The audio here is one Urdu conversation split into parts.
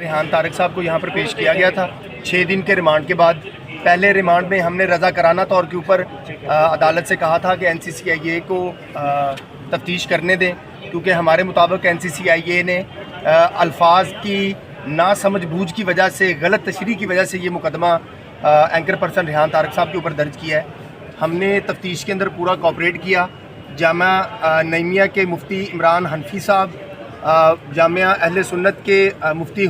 ریحان طارق صاحب کو یہاں پر پیش کیا گیا تھا 6 دن کے ریمانڈ کے بعد۔ پہلے ریمانڈ میں ہم نے رضا کرانہ طور کے اوپر عدالت سے کہا تھا کہ NCCIA کو تفتیش کرنے دیں، کیونکہ ہمارے مطابق NCCIA نے الفاظ کی نا سمجھ بوجھ کی وجہ سے، غلط تشریح کی وجہ سے یہ مقدمہ اینکر پرسن ریحان طارق صاحب کے اوپر درج کیا ہے۔ ہم نے تفتیش کے اندر پورا کوآپریٹ کیا۔ جامعہ نعیمیہ کے مفتی عمران حنفی صاحب، جامعہ اہل سنت کے مفتی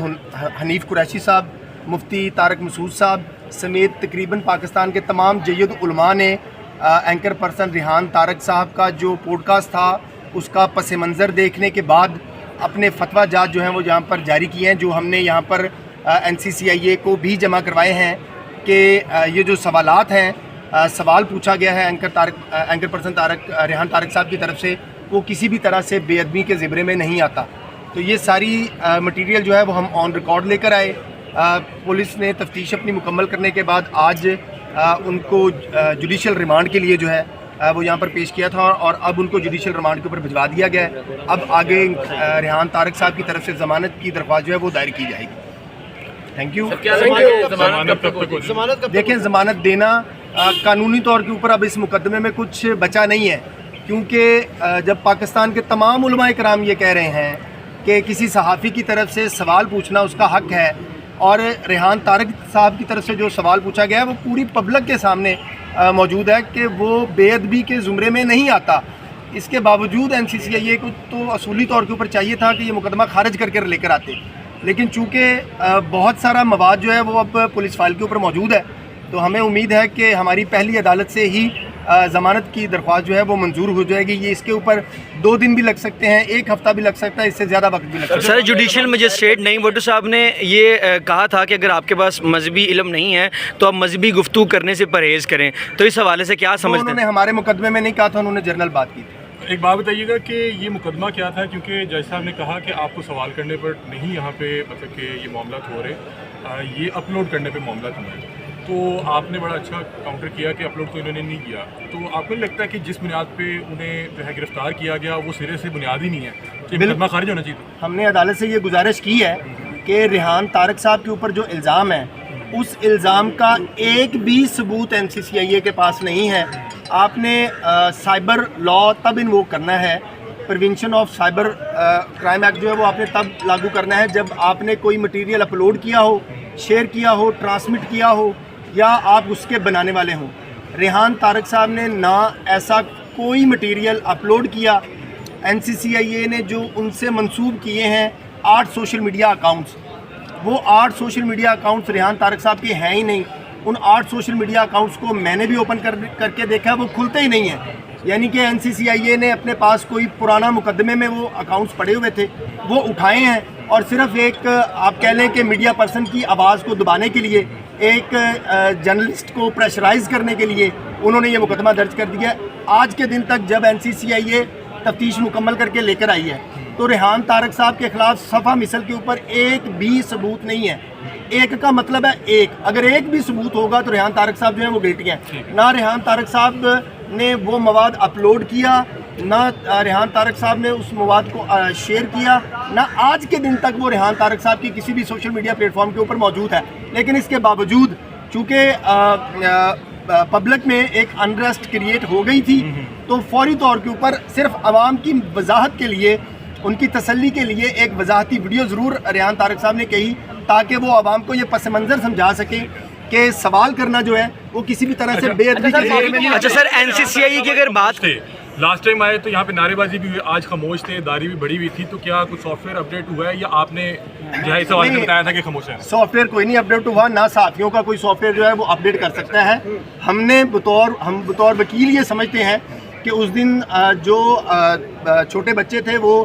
حنیف قریشی صاحب، مفتی طارق مسعود صاحب سمیت تقریباً پاکستان کے تمام جید علماء نے اینکر پرسن ریحان طارق صاحب کا جو پوڈ کاسٹ تھا اس کا پس منظر دیکھنے کے بعد اپنے فتویٰ جات جو ہیں وہ یہاں پر جاری کیے ہیں، جو ہم نے یہاں پر NCCIA کو بھی جمع کروائے ہیں کہ یہ جو سوالات ہیں، سوال پوچھا گیا ہے اینکر پرسن ریحان طارق صاحب کی طرف سے، وہ کسی بھی طرح سے بے ادبی کے زمرے میں نہیں آتا۔ تو یہ ساری مٹیریل جو ہے وہ ہم آن ریکارڈ لے کر آئے۔ پولیس نے تفتیش اپنی مکمل کرنے کے بعد آج ان کو جوڈیشل ریمانڈ کے لیے جو ہے وہ یہاں پر پیش کیا تھا، اور اب ان کو جوڈیشل ریمانڈ کے اوپر بھجوا دیا گیا ہے۔ اب آگے ریحان طارق صاحب کی طرف سے ضمانت کی درخواست جو ہے وہ دائر کی جائے گی۔ Thank you. دیکھیں، ضمانت دینا قانونی طور کے اوپر اب اس مقدمے میں کچھ بچا نہیں ہے، کیونکہ جب پاکستان کے تمام علماء کرام یہ کہہ رہے ہیں کہ کسی صحافی کی طرف سے سوال پوچھنا اس کا حق ہے، اور ریحان طارق صاحب کی طرف سے جو سوال پوچھا گیا ہے وہ پوری پبلک کے سامنے موجود ہے کہ وہ بے ادبی کے زمرے میں نہیں آتا۔ اس کے باوجود NCCIA کو تو اصولی طور کے اوپر چاہیے تھا کہ یہ مقدمہ خارج کر کے لے کر آتے، لیکن چونکہ بہت سارا مواد جو ہے وہ اب پولیس فائل کے اوپر موجود ہے، تو ہمیں امید ہے کہ ہماری پہلی عدالت سے ہی ضمانت کی درخواست جو ہے وہ منظور ہو جائے گی۔ یہ اس کے اوپر 2 دن بھی لگ سکتے ہیں، 1 ہفتہ بھی لگ سکتا ہے، اس سے زیادہ وقت بھی لگ سکتا ہے۔ سر، جوڈیشل مجسٹریٹ نعیم بھٹو صاحب نے یہ کہا تھا کہ اگر آپ کے پاس مذہبی علم نہیں ہے تو آپ مذہبی گفتگو کرنے سے پرہیز کریں، تو اس حوالے سے کیا سمجھتے ہیں؟ انہوں نے ہمارے مقدمے میں نہیں کہا تھا، انہوں نے جنرل بات کی تھی۔ ایک بات بتائیے گا کہ یہ مقدمہ کیا تھا، کیونکہ جج صاحب نے کہا کہ آپ کو سوال کرنے پر نہیں یہاں پہ مطلب کہ یہ معاملات ہو رہے، یہ اپلوڈ کرنے پہ معاملات ہوئے، تو آپ نے بڑا اچھا کاؤنٹر کیا کہ اپلوڈ تو انہوں نے نہیں کیا۔ تو آپ کو نہیں لگتا کہ جس بنیاد پہ انہیں جو ہے گرفتار کیا گیا وہ سرے سے بنیاد ہی نہیں ہے کہ مقدمہ خارج ہونا چاہیے؟ ہم نے عدالت سے یہ گزارش کی ہے کہ ریحان طارق صاحب کے اوپر جو الزام ہے اس الزام کا ایک بھی ثبوت NCCIA کے پاس نہیں ہے۔ آپ نے سائبر لا تب انووک کرنا ہے، prevention of cyber crime act جو ہے وہ آپ نے تب لاگو کرنا ہے جب آپ نے کوئی مٹیریل اپلوڈ کیا ہو، شیئر کیا ہو، ٹرانسمٹ کیا ہو، یا آپ اس کے بنانے والے ہوں۔ ریحان طارق صاحب نے نہ ایسا کوئی مٹیریل اپلوڈ کیا۔ NCCIA نے جو ان سے منسوب کیے ہیں 8 سوشل میڈیا اکاؤنٹس، وہ 8 social media accounts Rehan Tariq صاحب کے ہیں ہی نہیں۔ ان 8 سوشل میڈیا اکاؤنٹس کو میں نے بھی اوپن کر کے دیکھا، وہ کھلتے ہی نہیں ہیں۔ یعنی کہ NCCIA نے اپنے پاس کوئی پرانا مقدمے میں وہ اکاؤنٹس پڑے ہوئے تھے، وہ اٹھائے ہیں، اور صرف ایک آپ کہہ لیں کہ میڈیا پرسن کی آواز کو دبانے کے لیے، ایک جرنلسٹ کو پریشرائز کرنے کے لیے انہوں نے یہ مقدمہ درج کر دیا۔ آج کے دن تک جب NCCIA تفتیش مکمل کر کے لے کر آئی ہے تو ریحان طارق صاحب کے خلاف صفحہ مثل کے اوپر ایک بھی ثبوت نہیں ہے۔ ایک کا مطلب ہے ایک، اگر ایک بھی ثبوت ہوگا تو ریحان طارق صاحب جو ہیں وہ گلٹی ہیں۔ نہ ریحان طارق صاحب نے وہ مواد اپلوڈ کیا، نہ ریحان طارق صاحب نے اس مواد کو شیئر کیا، نہ آج کے دن تک وہ ریحان طارق صاحب کی کسی بھی سوشل میڈیا پلیٹ فارم کے اوپر موجود ہے۔ لیکن اس کے باوجود چونکہ پبلک میں ایک انریسٹ کریٹ ہو گئی تھی، تو فوری طور کے اوپر صرف عوام کی وضاحت کے لیے، ان کی تسلی کے لیے ایک وضاحتی ویڈیو ضرور ریحان طارق صاحب نے کہی، تاکہ وہ عوام کو یہ پس منظر سمجھا سکیں کہ سوال کرنا جو ہے وہ کسی بھی طرح سے بے ادبی کے ذریعے میں نہیں۔ اچھا سر، NCCIA کی اگر بات تھے لاسٹ ٹائم آئے تو یہاں پہ نعرے بازی بھی ہوئی، آج خاموش تھے، داڑھی بھی بڑھی ہوئی تھی، تو کیا کچھ سافٹ ویئر اپڈیٹ ہوا ہے یا آپ نے جو ہے اس حوالے سے بتایا تھا کہ خاموش ہے؟ سافٹ ویئر کوئی نہیں اپڈیٹ ہوا، نہ صحافیوں کا کوئی سافٹ ویئر جو ہے وہ اپڈیٹ کر سکتا ہے۔ ہم بطور وکیل یہ سمجھتے ہیں کہ اس دن جو چھوٹے بچے تھے وہ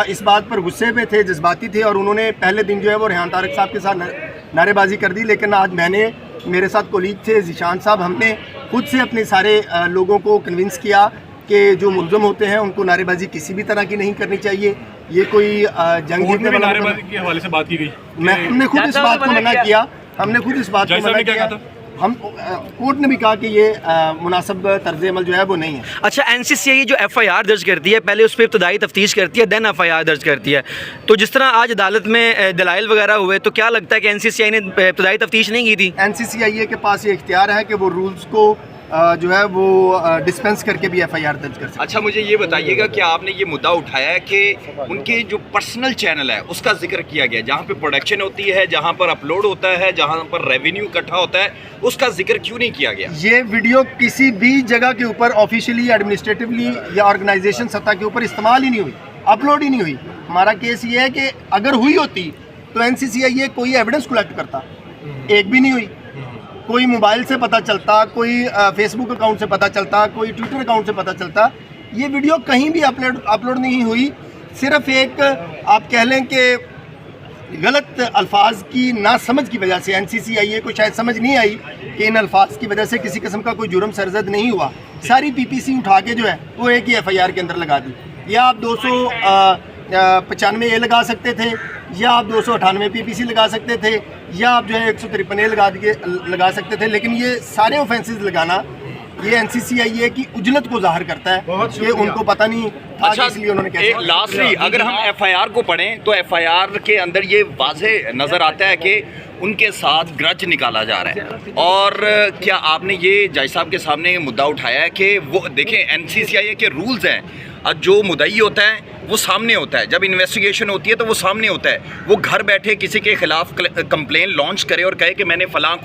اس بات پر غصے پہ تھے، جذباتی تھے، اور انہوں نے پہلے دن جو ہے وہ ریحان طارق صاحب کے ساتھ نعرے بازی کر دی۔ لیکن آج میرے ساتھ کولیگ تھے ذیشان صاحب، ہم نے خود سے اپنے سارے لوگوں کو کنونس کیا کہ جو ملزم ہوتے ہیں ان کو نعرے بازی کسی بھی طرح کی نہیں کرنی چاہیے۔ یہ کوئی جنگ جیتنے والا نعرے بازی کے حوالے سے بات کی گئی، ہم نے خود اس بات کو منع کیا، ہم کورٹ نے بھی کہا کہ یہ مناسب طرز عمل جو ہے وہ نہیں ہے. اچھا این سی سی آئی جو ایف آئی آر درج کرتی ہے پہلے اس پہ ابتدائی تفتیش کرتی ہے دین ایف آئی آر درج کرتی ہے, تو جس طرح آج عدالت میں دلائل وغیرہ ہوئے تو کیا لگتا ہے کہ این سی سی آئی نے ابتدائی تفتیش نہیں کی تھی؟ این سی سی آئی اے کے پاس یہ اختیار ہے کہ وہ رولز کو جو ہے وہ ڈسپینس کر کے بھی ایف آئی آر درج کر سکتے. اچھا مجھے یہ بتائیے گا کہ آپ نے یہ مدعا اٹھایا ہے کہ ان کے جو پرسنل چینل ہے اس کا ذکر کیا گیا, جہاں پہ پروڈکشن ہوتی ہے, جہاں پر اپلوڈ ہوتا ہے, جہاں پر ریونیو اکٹھا ہوتا ہے, اس کا ذکر کیوں نہیں کیا گیا؟ یہ ویڈیو کسی بھی جگہ کے اوپر آفیشیلی ایڈمنسٹریٹولی یا آرگنائزیشن سطح کے اوپر استعمال ہی نہیں ہوئی, اپلوڈ ہی نہیں ہوئی. ہمارا کیس یہ ہے کہ اگر ہوئی ہوتی تو این سی سی آئی اے کوئی ایویڈنس کلیکٹ کرتا, ایک بھی نہیں ہوئی. کوئی موبائل سے پتہ چلتا, کوئی فیس بک اکاؤنٹ سے پتہ چلتا, کوئی ٹویٹر اکاؤنٹ سے پتہ چلتا. یہ ویڈیو کہیں بھی اپلوڈ نہیں ہوئی. صرف ایک آپ کہہ لیں کہ غلط الفاظ کی ناسمجھ کی وجہ سے این سی سی آئی اے کو شاید سمجھ نہیں آئی کہ ان الفاظ کی وجہ سے کسی قسم کا کوئی جرم سرزد نہیں ہوا. ساری پی پی سی اٹھا کے جو ہے وہ ایک ہی ایف آئی آر کے اندر لگا دی. یا آپ 295 اے لگا سکتے تھے, یا آپ 298 پی پی سی لگا سکتے تھے, یا آپ جو ہے 153 اے لگا سکتے تھے. لیکن یہ سارے اوفینسز لگانا یہ این سی سی آئی اے کی اجلت کو ظاہر کرتا ہے کہ ان کو پتہ نہیں تھا, اس لیے انہوں نے کیسے. لاسٹلی اگر ہم ایف آئی آر کو پڑھیں تو ایف آئی آر کے اندر یہ واضح نظر آتا ہے کہ ان کے ساتھ گرج نکالا جا رہا ہے. اور کیا آپ نے یہ جج صاحب کے سامنے یہ مدعا اٹھایا ہے کہ وہ دیکھیں این سی سی آئی اے کے رولز ہیں, جو مدعی ہوتا ہے وہ سامنے ہوتا ہے, جب انویسٹیگیشن ہوتی ہے تو وہ سامنے ہوتا ہے. وہ گھر بیٹھے کسی کے خلاف کمپلین لانچ کرے اور کہے کہ میں نے فلاں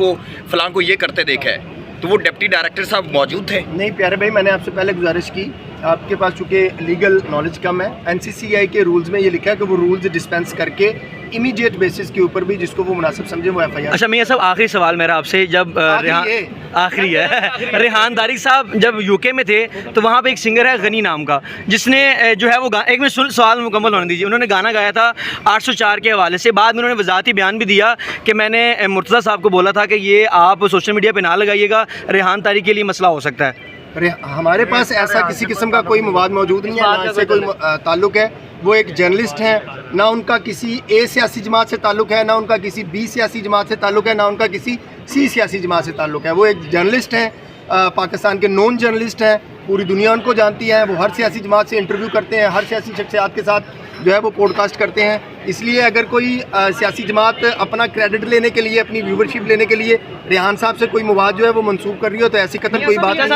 کو یہ کرتے دیکھا ہے, تو وہ ڈپٹی ڈائریکٹر صاحب موجود تھے. نہیں پیارے بھائی, میں نے آپ سے پہلے گزارش کی, آپ کے پاس چونکہ لیگل نالج کم ہے. این سی سی آئی کے رولز میں یہ لکھا ہے کہ وہ رولز ڈسپینس کر کے امیڈیٹ بیسس کے اوپر بھی جس کو وہ مناسب سمجھے وہ ایف آئی آر. اچھا میاں صاحب آخری سوال میرا آپ سے, جب آخری ہے ریحان طارق صاحب جب یو کے میں تھے تو وہاں پہ ایک سنگر ہے غنی نام کا, جس نے جو ہے وہ ایک میں سوال مکمل ہونے دیجیے, انہوں نے گانا گایا تھا 804 کے حوالے سے. بعد میں انہوں نے وضاحتی بیان بھی دیا کہ میں نے مرتضیٰ صاحب کو بولا تھا کہ یہ آپ سوشل میڈیا پہ نہ لگائیے گا, ریحان طارق کے لیے مسئلہ ہو سکتا ہے. ہمارے پاس ایسا کسی قسم کا کوئی مواد موجود نہیں ہے, نہ اس سے کوئی تعلق ہے. وہ ایک جرنلسٹ ہیں, نہ ان کا کسی اے سیاسی جماعت سے تعلق ہے, نہ ان کا کسی بی سیاسی جماعت سے تعلق ہے, نہ ان کا کسی سی سیاسی جماعت سے تعلق ہے. وہ ایک جرنلسٹ ہیں, پاکستان کے نون جرنلسٹ ہیں, پوری دنیا ان کو جانتی ہے. وہ ہر سیاسی جماعت سے انٹرویو کرتے ہیں, ہر سیاسی شخصیات کے ساتھ جو ہے وہ پوڈ کاسٹ کرتے ہیں. اس لیے اگر کوئی سیاسی جماعت اپنا کریڈٹ لینے کے لیے, اپنی ویورشپ لینے کے لیے ریحان صاحب سے کوئی مواد جو ہے وہ منسوخ کر رہی ہو تو ایسی قطعاً کوئی بات نہیں.